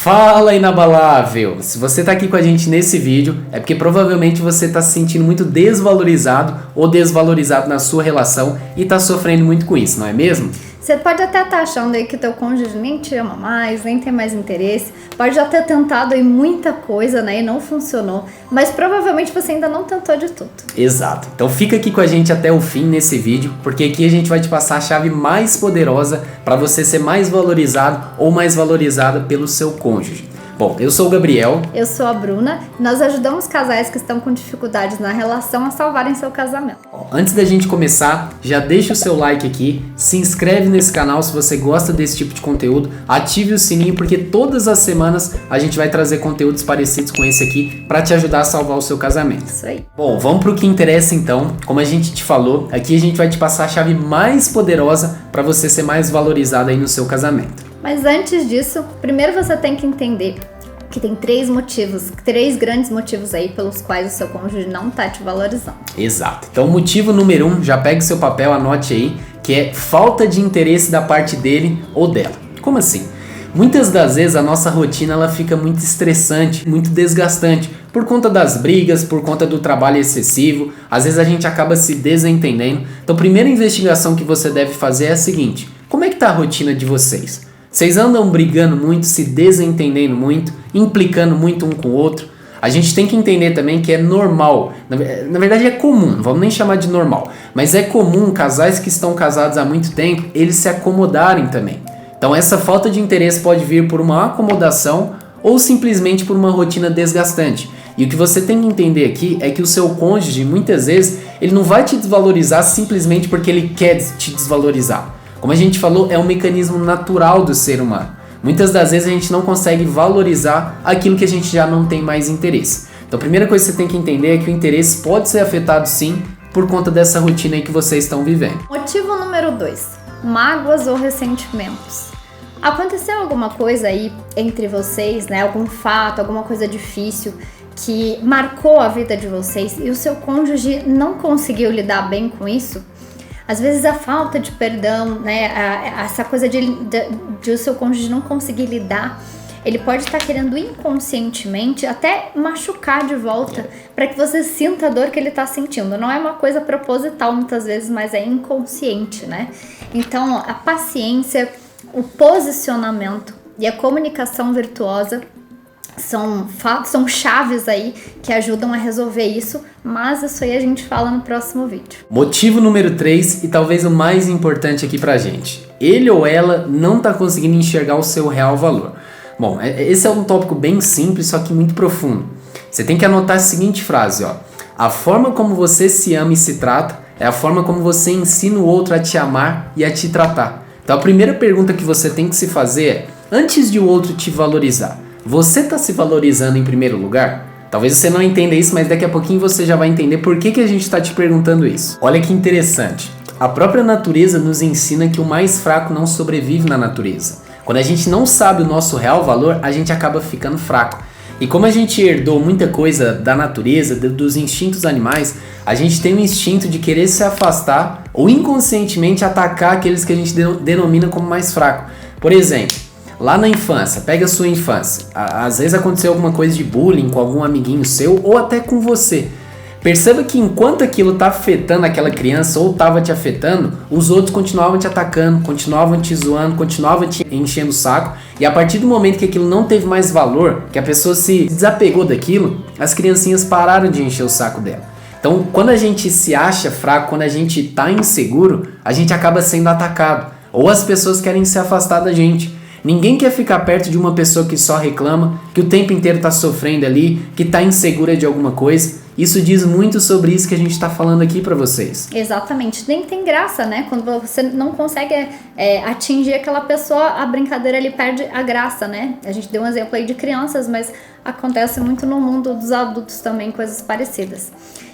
Fala, inabalável! Se você tá aqui com a gente nesse vídeo, é porque provavelmente você tá se sentindo muito desvalorizado ou desvalorizado na sua relação e tá sofrendo muito com isso, não é mesmo? Você pode até estar achando aí que o teu cônjuge nem te ama mais, nem tem mais interesse, pode já ter tentado aí muita coisa, né, e não funcionou, mas provavelmente você ainda não tentou de tudo. Exato. Então fica aqui com a gente até o fim nesse vídeo, porque aqui a gente vai te passar a chave mais poderosa para você ser mais valorizado ou mais valorizada pelo seu cônjuge. Bom, eu sou o Gabriel. Eu sou a Bruna. Nós ajudamos casais que estão com dificuldades na relação a salvarem seu casamento. Antes da gente começar, já deixa o seu like aqui, se inscreve nesse canal se você gosta desse tipo de conteúdo, ative o sininho porque todas as semanas a gente vai trazer conteúdos parecidos com esse aqui para te ajudar a salvar o seu casamento. Isso aí. Bom, vamos pro que interessa então. Como a gente te falou, aqui a gente vai te passar a chave mais poderosa para você ser mais valorizado aí no seu casamento. Mas antes disso, primeiro você tem que entender que tem três grandes motivos aí pelos quais o seu cônjuge não tá te valorizando. Exato. Então, o motivo número 1, já pegue seu papel, anote aí, que é falta de interesse da parte dele ou dela. Como assim? Muitas das vezes a nossa rotina ela fica muito estressante, muito desgastante, por conta das brigas, por conta do trabalho excessivo, às vezes a gente acaba se desentendendo. Então, a primeira investigação que você deve fazer é a seguinte: como é que tá a rotina de vocês? Vocês andam brigando muito, se desentendendo muito, implicando muito um com o outro? A gente tem que entender também que é normal, na verdade é comum, não vamos nem chamar de normal, mas é comum casais que estão casados há muito tempo, eles se acomodarem também. Então essa falta de interesse pode vir por uma acomodação ou simplesmente por uma rotina desgastante. E o que você tem que entender aqui é que o seu cônjuge, muitas vezes, ele não vai te desvalorizar simplesmente porque ele quer te desvalorizar. Como a gente falou, é um mecanismo natural do ser humano. Muitas das vezes a gente não consegue valorizar aquilo que a gente já não tem mais interesse. Então a primeira coisa que você tem que entender é que o interesse pode ser afetado sim por conta dessa rotina aí que vocês estão vivendo. Motivo número 2, mágoas ou ressentimentos. Aconteceu alguma coisa aí entre vocês, né? Algum fato, alguma coisa difícil que marcou a vida de vocês e o seu cônjuge não conseguiu lidar bem com isso? Às vezes a falta de perdão, né, essa coisa de o seu cônjuge não conseguir lidar, ele pode estar querendo inconscientemente até machucar de volta para que você sinta a dor que ele está sentindo. Não é uma coisa proposital muitas vezes, mas é inconsciente, né? Então a paciência, o posicionamento e a comunicação virtuosa são chaves aí que ajudam a resolver isso, mas isso aí a gente fala no próximo vídeo. Motivo número 3 e talvez o mais importante aqui pra gente. Ele ou ela não tá conseguindo enxergar o seu real valor. Bom, esse é um tópico bem simples, só que muito profundo. Você tem que anotar a seguinte frase, ó. A forma como você se ama e se trata é a forma como você ensina o outro a te amar e a te tratar. Então a primeira pergunta que você tem que se fazer é, antes de o outro te valorizar, você está se valorizando em primeiro lugar? Talvez você não entenda isso, mas daqui a pouquinho você já vai entender por que a gente está te perguntando isso. Olha que interessante. A própria natureza nos ensina que o mais fraco não sobrevive na natureza. Quando a gente não sabe o nosso real valor, a gente acaba ficando fraco. E como a gente herdou muita coisa da natureza, dos instintos animais, a gente tem um instinto de querer se afastar ou inconscientemente atacar aqueles que a gente denomina como mais fraco. Por exemplo, lá na infância, pega a sua infância. Às vezes aconteceu alguma coisa de bullying com algum amiguinho seu ou até com você. Perceba que enquanto aquilo tá afetando aquela criança ou tava te afetando, os outros continuavam te atacando, continuavam te zoando, continuavam te enchendo o saco. E a partir do momento que aquilo não teve mais valor, que a pessoa se desapegou daquilo, as criancinhas pararam de encher o saco dela. Então, quando a gente se acha fraco, quando a gente tá inseguro, a gente acaba sendo atacado. Ou as pessoas querem se afastar da gente. Ninguém quer ficar perto de uma pessoa que só reclama, que o tempo inteiro tá sofrendo ali, que tá insegura de alguma coisa. Isso diz muito sobre isso que a gente tá falando aqui pra vocês. Exatamente. Nem tem graça, né? Quando você não consegue atingir aquela pessoa, a brincadeira ali perde a graça, né? A gente deu um exemplo aí de crianças, mas acontece muito no mundo dos adultos também, coisas parecidas.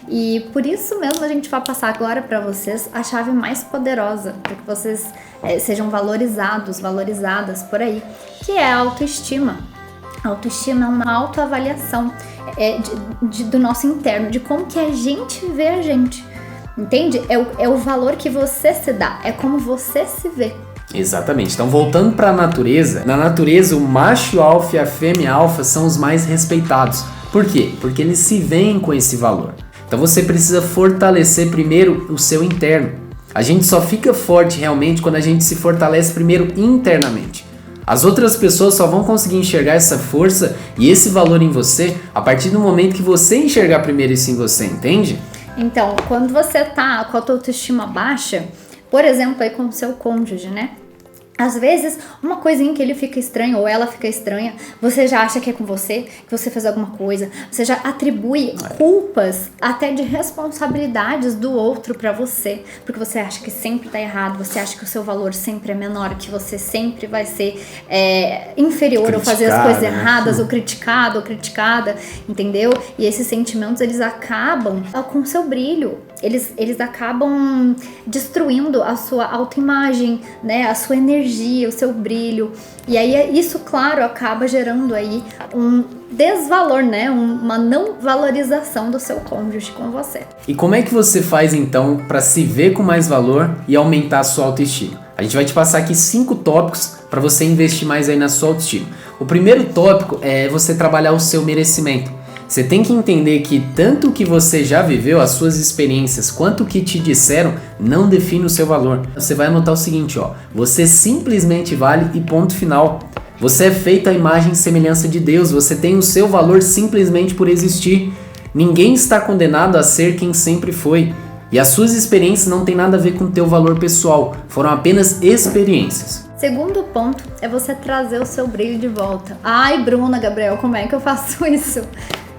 E por isso mesmo a gente vai passar agora para vocês a chave mais poderosa para que vocês sejam valorizados, valorizadas por aí, que é a autoestima. A autoestima é uma autoavaliação do nosso interno, de como que a gente vê a gente, entende? É o valor que você se dá, é como você se vê. Exatamente. Então, voltando para a natureza, na natureza o macho alfa e a fêmea alfa são os mais respeitados. Por quê? Porque eles se veem com esse valor. Então você precisa fortalecer primeiro o seu interno. A gente só fica forte realmente quando a gente se fortalece primeiro internamente. As outras pessoas só vão conseguir enxergar essa força e esse valor em você a partir do momento que você enxergar primeiro isso em você, entende? Então, quando você tá com a tua autoestima baixa, por exemplo, aí com o seu cônjuge, né? Às vezes, uma coisinha que ele fica estranho ou ela fica estranha, você já acha que é com você, que você fez alguma coisa, você já atribui culpas, até de responsabilidades do outro pra você, porque você acha que sempre tá errado, você acha que o seu valor sempre é menor, que você sempre vai ser inferior ou fazer as coisas erradas, ou criticado ou criticada, entendeu? E esses sentimentos, eles acabam com o seu brilho, eles acabam destruindo a sua autoimagem, né, a sua energia, o seu brilho, e aí isso, claro, acaba gerando aí um desvalor, né, uma não valorização do seu cônjuge com você. E como é que você faz então para se ver com mais valor e aumentar a sua autoestima? A gente vai te passar aqui 5 tópicos para você investir mais aí na sua autoestima. O primeiro tópico é você trabalhar o seu merecimento. Você tem que entender que tanto o que você já viveu, as suas experiências, quanto o que te disseram, não define o seu valor. Você vai anotar o seguinte, ó, você simplesmente vale e ponto final. Você é feito à imagem e semelhança de Deus, você tem o seu valor simplesmente por existir. Ninguém está condenado a ser quem sempre foi. E as suas experiências não tem nada a ver com o teu valor pessoal, foram apenas experiências. Segundo ponto é você trazer o seu brilho de volta. Ai, Bruna, Gabriel, como é que eu faço isso?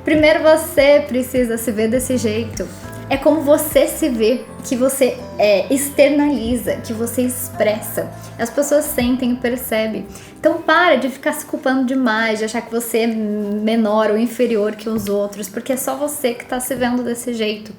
Primeiro você precisa se ver desse jeito. É como você se vê, que você externaliza, que você expressa. As pessoas sentem e percebem. Então para de ficar se culpando demais, de achar que você é menor ou inferior que os outros, porque é só você que está se vendo desse jeito.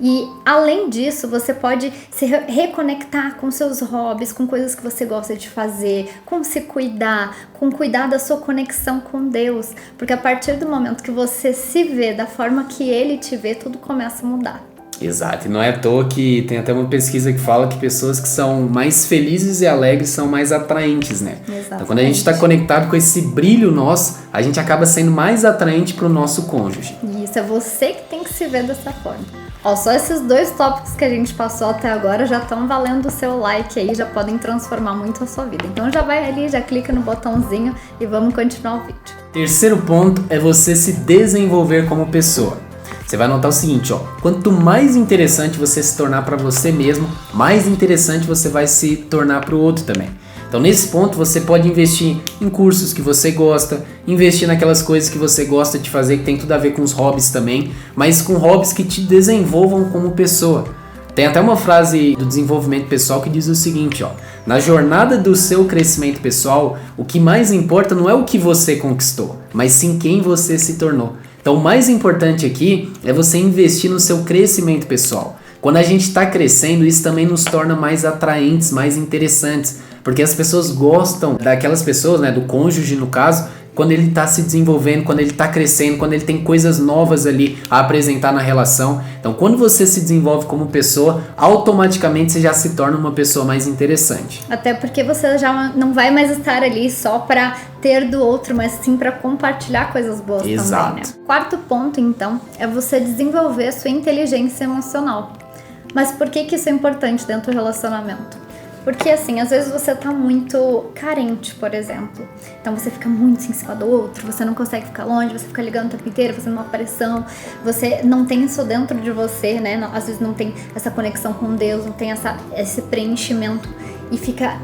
E além disso, você pode se reconectar com seus hobbies, com coisas que você gosta de fazer, com se cuidar, com cuidar da sua conexão com Deus, porque a partir do momento que você se vê da forma que Ele te vê, tudo começa a mudar. Exato, e não é à toa que tem até uma pesquisa que fala que pessoas que são mais felizes e alegres são mais atraentes, né? Exatamente. Então quando a gente está conectado com esse brilho nosso, a gente acaba sendo mais atraente para o nosso cônjuge. Isso, é você que tem que se ver dessa forma. Ó, só esses 2 tópicos que a gente passou até agora já estão valendo o seu like aí, já podem transformar muito a sua vida. Então já vai ali, já clica no botãozinho e vamos continuar o vídeo. Terceiro ponto é você se desenvolver como pessoa. Você vai notar o seguinte, ó, quanto mais interessante você se tornar para você mesmo, mais interessante você vai se tornar para o outro também. Então nesse ponto você pode investir em cursos que você gosta, investir naquelas coisas que você gosta de fazer, que tem tudo a ver com os hobbies também, mas com hobbies que te desenvolvam como pessoa. Tem até uma frase do desenvolvimento pessoal que diz o seguinte, ó, na jornada do seu crescimento pessoal, o que mais importa não é o que você conquistou, mas sim quem você se tornou. Então o mais importante aqui é você investir no seu crescimento pessoal. Quando a gente está crescendo, isso também nos torna mais atraentes, mais interessantes, porque as pessoas gostam daquelas pessoas, né, do cônjuge no caso, quando ele está se desenvolvendo, quando ele está crescendo, quando ele tem coisas novas ali a apresentar na relação. Então quando você se desenvolve como pessoa, automaticamente você já se torna uma pessoa mais interessante. Até porque você já não vai mais estar ali só para ter do outro, mas sim para compartilhar coisas boas. Exato. Também, né? Quarto ponto, então, é você desenvolver a sua inteligência emocional. Mas por que isso é importante dentro do relacionamento? Porque assim, às vezes você tá muito carente, por exemplo. Então você fica muito em cima do outro, você não consegue ficar longe, você fica ligando o tempo inteiro, fazendo uma pressão. Você não tem isso dentro de você, né? Às vezes não tem essa conexão com Deus, não tem esse preenchimento. E fica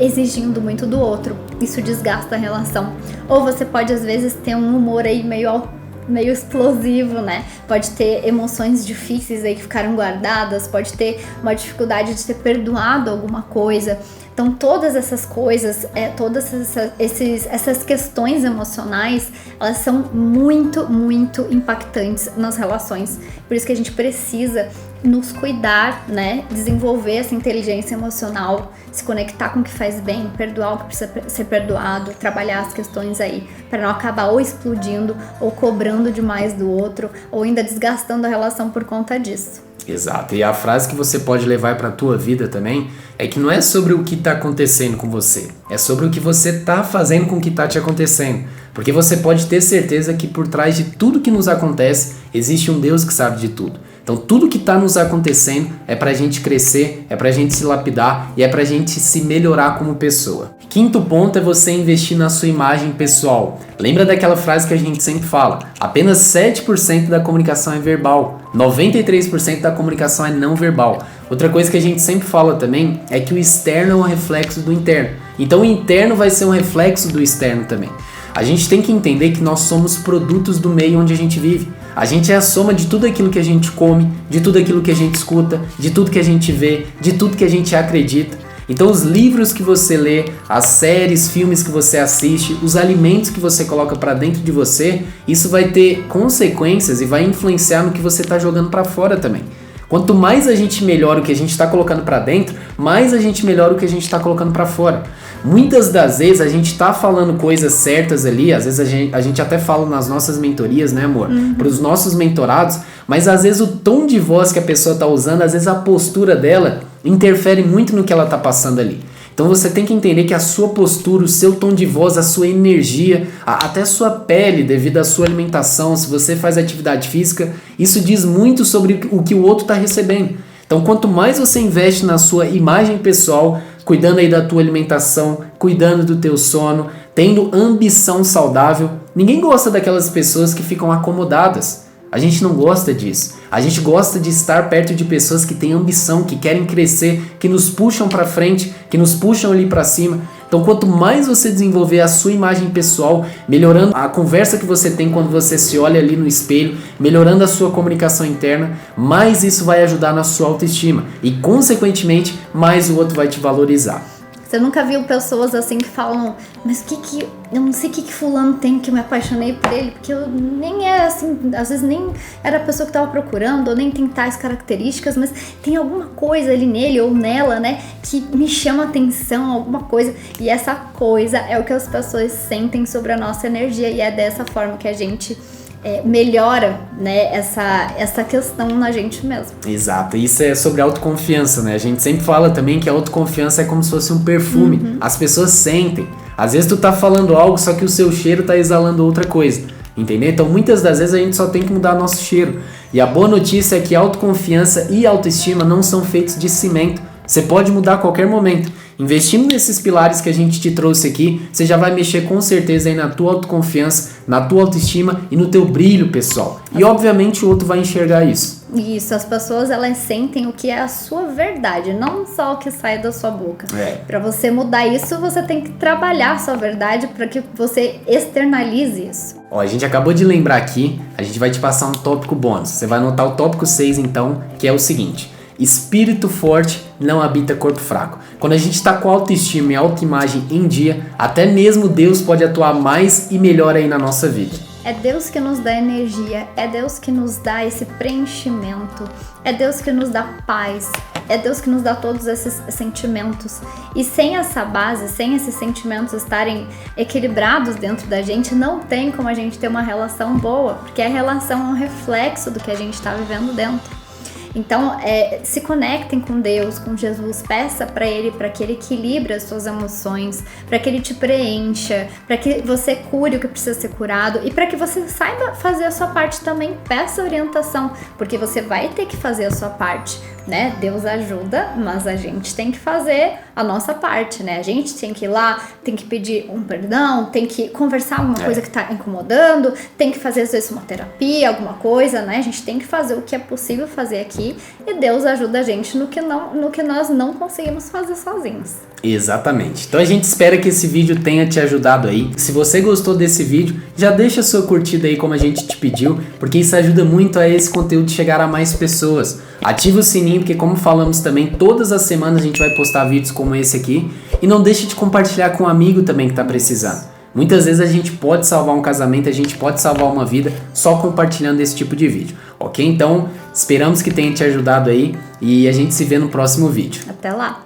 exigindo muito do outro. Isso desgasta a relação. Ou você pode, às vezes, ter um humor aí meio explosivo, né? Pode ter emoções difíceis aí que ficaram guardadas, pode ter uma dificuldade de ter perdoado alguma coisa. Então todas essas coisas, todas essas questões emocionais, elas são muito, muito impactantes nas relações. Por isso que a gente precisa nos cuidar, né? Desenvolver essa inteligência emocional, se conectar com o que faz bem, perdoar o que precisa ser perdoado, trabalhar as questões aí, para não acabar ou explodindo, ou cobrando demais do outro, ou ainda desgastando a relação por conta disso. Exato, e a frase que você pode levar para a tua vida também é que não é sobre o que está acontecendo com você, é sobre o que você está fazendo com o que está te acontecendo. Porque você pode ter certeza que por trás de tudo que nos acontece, existe um Deus que sabe de tudo. Então tudo que está nos acontecendo é para a gente crescer, é para a gente se lapidar e é para a gente se melhorar como pessoa. Quinto ponto é você investir na sua imagem pessoal. Lembra daquela frase que a gente sempre fala? Apenas 7% da comunicação é verbal, 93% da comunicação é não verbal. Outra coisa que a gente sempre fala também é que o externo é um reflexo do interno. Então o interno vai ser um reflexo do externo também. A gente tem que entender que nós somos produtos do meio onde a gente vive. A gente é a soma de tudo aquilo que a gente come, de tudo aquilo que a gente escuta, de tudo que a gente vê, de tudo que a gente acredita. Então os livros que você lê, as séries, filmes que você assiste, os alimentos que você coloca para dentro de você, isso vai ter consequências e vai influenciar no que você está jogando para fora também. Quanto mais a gente melhora o que a gente está colocando para dentro, mais a gente melhora o que a gente está colocando para fora. Muitas das vezes a gente está falando coisas certas ali, às vezes a gente até fala nas nossas mentorias, né, amor? Para os nossos mentorados, mas às vezes o tom de voz que a pessoa está usando, às vezes a postura dela interfere muito no que ela está passando ali. Então você tem que entender que a sua postura, o seu tom de voz, a sua energia, até a sua pele, devido à sua alimentação, se você faz atividade física, isso diz muito sobre o que o outro está recebendo. Então quanto mais você investe na sua imagem pessoal, cuidando aí da tua alimentação, cuidando do teu sono, tendo ambição saudável, ninguém gosta daquelas pessoas que ficam acomodadas. A gente não gosta disso. A gente gosta de estar perto de pessoas que têm ambição, que querem crescer, que nos puxam para frente, que nos puxam ali para cima. Então, quanto mais você desenvolver a sua imagem pessoal, melhorando a conversa que você tem quando você se olha ali no espelho, melhorando a sua comunicação interna, mais isso vai ajudar na sua autoestima e, consequentemente, mais o outro vai te valorizar. Você nunca viu pessoas assim que falam, mas eu não sei o que fulano tem que eu me apaixonei por ele, porque eu nem é assim, às vezes nem era a pessoa que estava procurando, ou nem tem tais características, mas tem alguma coisa ali nele ou nela, né, que me chama atenção, alguma coisa, e essa coisa é o que as pessoas sentem sobre a nossa energia, e é dessa forma que a gente melhora, né, essa questão na gente mesmo. Exato, isso é sobre autoconfiança, né? A gente sempre fala também que a autoconfiança é como se fosse um perfume. As pessoas sentem. Às vezes tu tá falando algo, só que o seu cheiro tá exalando outra coisa, entendeu? Então muitas das vezes a gente só tem que mudar nosso cheiro. E a boa notícia é que autoconfiança e autoestima não são feitos de cimento. Você pode mudar a qualquer momento. Investindo nesses pilares que a gente te trouxe aqui, você já vai mexer com certeza aí na tua autoconfiança, na tua autoestima e no teu brilho pessoal. E obviamente o outro vai enxergar isso. Isso, as pessoas elas sentem o que é a sua verdade, não só o que sai da sua boca. Para você mudar isso, você tem que trabalhar a sua verdade para que você externalize isso. Ó, a gente acabou de lembrar aqui, a gente vai te passar um tópico bônus. Você vai anotar o tópico 6 então, que é o seguinte: espírito forte não habita corpo fraco. Quando a gente está com autoestima e autoimagem em dia, até mesmo Deus pode atuar mais e melhor aí na nossa vida. É Deus que nos dá energia, é Deus que nos dá esse preenchimento, é Deus que nos dá paz, é Deus que nos dá todos esses sentimentos. E sem essa base, sem esses sentimentos estarem equilibrados dentro da gente, não tem como a gente ter uma relação boa, porque a relação é um reflexo do que a gente está vivendo dentro. Então, se conectem com Deus, com Jesus, peça para Ele, para que Ele equilibre as suas emoções, para que Ele te preencha, para que você cure o que precisa ser curado e para que você saiba fazer a sua parte também. Peça orientação, porque você vai ter que fazer a sua parte, né? Deus ajuda, mas a gente tem que fazer a nossa parte, né? A gente tem que ir lá, tem que pedir um perdão, tem que conversar alguma coisa que tá incomodando, tem que fazer às vezes uma terapia, alguma coisa, né? A gente tem que fazer o que é possível fazer aqui e Deus ajuda a gente no que nós não conseguimos fazer sozinhos. Exatamente. Então a gente espera que esse vídeo tenha te ajudado aí. Se você gostou desse vídeo, já deixa a sua curtida aí como a gente te pediu, porque isso ajuda muito a esse conteúdo chegar a mais pessoas. Ativa o sininho, porque como falamos também, todas as semanas a gente vai postar vídeos como esse aqui. E não deixe de compartilhar com um amigo também que está precisando. Muitas vezes a gente pode salvar um casamento, a gente pode salvar uma vida só compartilhando esse tipo de vídeo, ok? Então, Esperamos que tenha te ajudado aí e a gente se vê no próximo vídeo. Até lá!